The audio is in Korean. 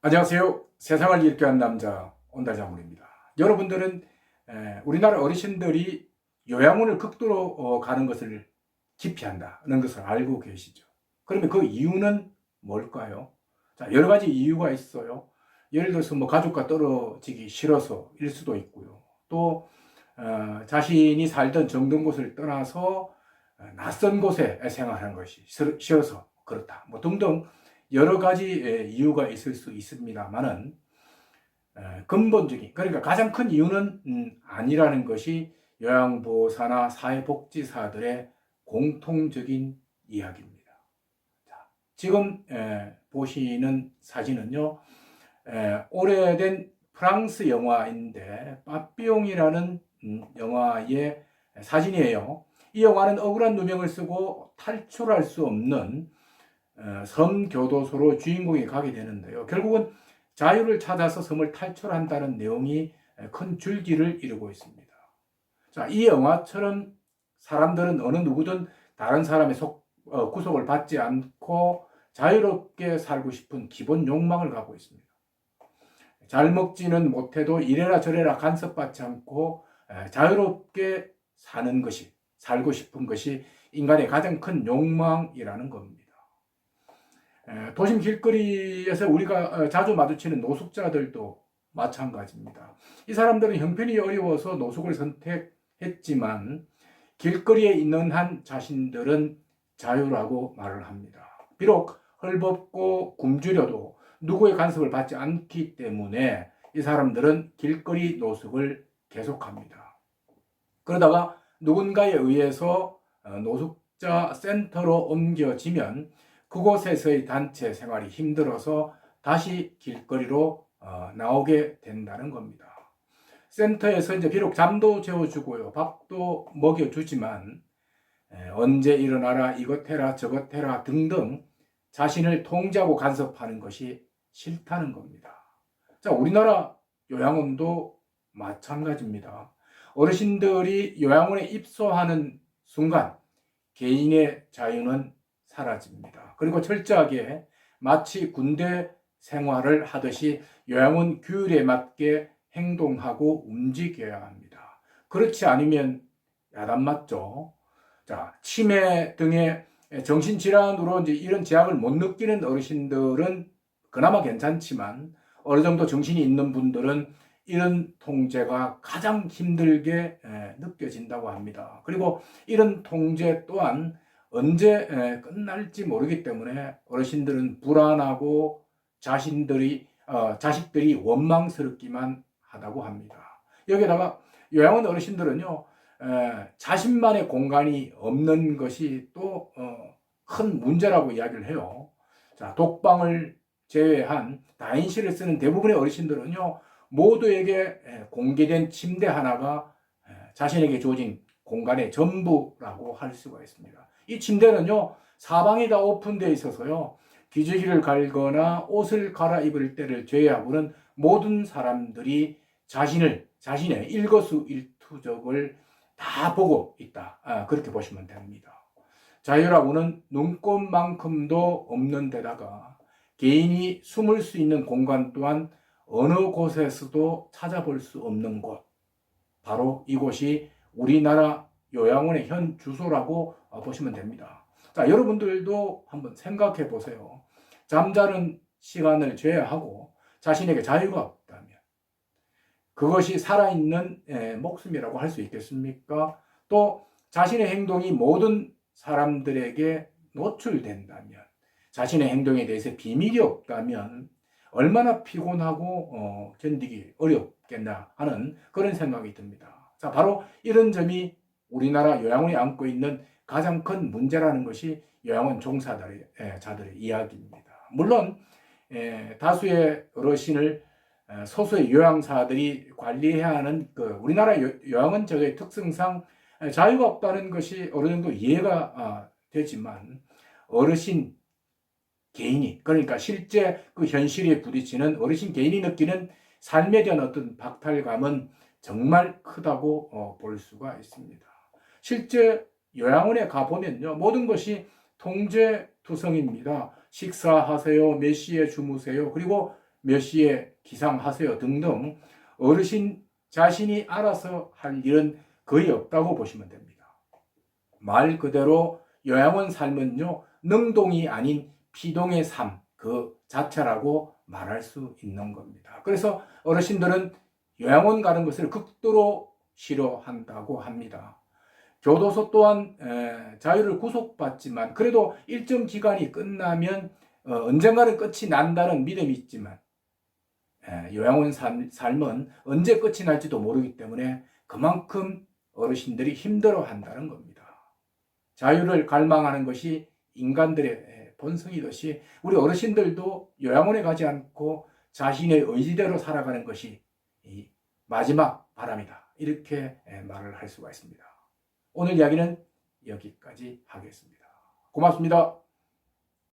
안녕하세요. 세상을 읽게 한 남자 온달장군입니다. 여러분들은 우리나라 어르신들이 요양원을 극도로 가는 것을 기피한다는 것을 알고 계시죠? 그러면 그 이유는 뭘까요? 자, 여러 가지 이유가 있어요. 예를 들어서 뭐 가족과 떨어지기 싫어서일 수도 있고요. 또 자신이 살던 정든 곳을 떠나서 낯선 곳에 생활하는 것이 싫어서 그렇다. 뭐 등등 여러 가지 이유가 있을 수 있습니다만은 근본적인, 그러니까 가장 큰 이유는 아니라는 것이 요양보호사나 사회복지사들의 공통적인 이야기입니다. 자, 지금 보시는 사진은요, 오래된 프랑스 영화인데 빠삐용이라는 영화의 사진이에요. 이 영화는 억울한 누명을 쓰고 탈출할 수 없는 섬 교도소로 주인공이 가게 되는데요. 결국은 자유를 찾아서 섬을 탈출한다는 내용이 큰 줄기를 이루고 있습니다. 자, 이 영화처럼 사람들은 어느 누구든 다른 사람의 구속을 받지 않고 자유롭게 살고 싶은 기본 욕망을 갖고 있습니다. 잘 먹지는 못해도 이래라 저래라 간섭받지 않고 자유롭게 사는 것이, 살고 싶은 것이 인간의 가장 큰 욕망이라는 겁니다. 도심 길거리에서 우리가 자주 마주치는 노숙자들도 마찬가지입니다. 이 사람들은 형편이 어려워서 노숙을 선택했지만 길거리에 있는 한 자신들은 자유라고 말을 합니다. 비록 헐벗고 굶주려도 누구의 간섭을 받지 않기 때문에 이 사람들은 길거리 노숙을 계속합니다. 그러다가 누군가에 의해서 노숙자 센터로 옮겨지면 그곳에서의 단체 생활이 힘들어서 다시 길거리로 나오게 된다는 겁니다. 센터에서 이제 비록 잠도 재워주고요, 밥도 먹여주지만 언제 일어나라, 이것 해라, 저것 해라 등등 자신을 통제하고 간섭하는 것이 싫다는 겁니다. 자, 우리나라 요양원도 마찬가지입니다. 어르신들이 요양원에 입소하는 순간 개인의 자유는 사라집니다. 그리고 철저하게 마치 군대 생활을 하듯이 요양원 규율에 맞게 행동하고 움직여야 합니다. 그렇지 않으면 야단 맞죠. 자, 치매 등의 정신질환으로 이제 이런 제약을 못 느끼는 어르신들은 그나마 괜찮지만 어느 정도 정신이 있는 분들은 이런 통제가 가장 힘들게 느껴진다고 합니다. 그리고 이런 통제 또한 언제 끝날지 모르기 때문에 어르신들은 불안하고 자식들이 원망스럽기만 하다고 합니다. 여기다가 요양원 어르신들은요, 자신만의 공간이 없는 것이 또 큰 문제라고 이야기를 해요. 자, 독방을 제외한 다인실을 쓰는 대부분의 어르신들은요, 모두에게 공개된 침대 하나가 자신에게 주어진 공간의 전부라고 할 수가 있습니다. 이 침대는요, 사방이 다 오픈되어 있어서요, 기저귀를 갈거나 옷을 갈아입을 때를 제외하고는 모든 사람들이 자신의 일거수일투족을 다 보고 있다. 그렇게 보시면 됩니다. 자유라고는 눈꼽만큼도 없는 데다가 개인이 숨을 수 있는 공간 또한 어느 곳에서도 찾아볼 수 없는 곳, 바로 이곳이 우리나라 요양원의 현 주소라고 보시면 됩니다. 자, 여러분들도 한번 생각해 보세요. 잠자는 시간을 제외하고 자신에게 자유가 없다면 그것이 살아있는 목숨이라고 할 수 있겠습니까? 또 자신의 행동이 모든 사람들에게 노출된다면, 자신의 행동에 대해서 비밀이 없다면 얼마나 피곤하고 견디기 어렵겠나 하는 그런 생각이 듭니다. 자, 바로 이런 점이 우리나라 요양원이 안고 있는 가장 큰 문제라는 것이 요양원 종사자들의 이야기입니다. 물론 다수의 어르신을 소수의 요양사들이 관리해야 하는 우리나라 요양원 제도의 특성상 자유가 없다는 것이 어느 정도 이해가 되지만 어르신 개인이, 그러니까 실제 그 현실에 부딪히는 어르신 개인이 느끼는 삶에 대한 어떤 박탈감은 정말 크다고 볼 수가 있습니다. 실제 요양원에 가보면요, 모든 것이 통제투성입니다. 식사하세요, 몇 시에 주무세요, 그리고 몇 시에 기상하세요 등등 어르신 자신이 알아서 할 일은 거의 없다고 보시면 됩니다. 말 그대로 요양원 삶은요, 능동이 아닌 피동의 삶 그 자체라고 말할 수 있는 겁니다. 그래서 어르신들은 요양원 가는 것을 극도로 싫어한다고 합니다. 교도소 또한 자유를 구속받지만 그래도 일정 기간이 끝나면 언젠가는 끝이 난다는 믿음이 있지만 요양원 삶은 언제 끝이 날지도 모르기 때문에 그만큼 어르신들이 힘들어한다는 겁니다. 자유를 갈망하는 것이 인간들의 본성이듯이 우리 어르신들도 요양원에 가지 않고 자신의 의지대로 살아가는 것이 이 마지막 바람이다. 이렇게 말을 할 수가 있습니다. 오늘 이야기는 여기까지 하겠습니다. 고맙습니다.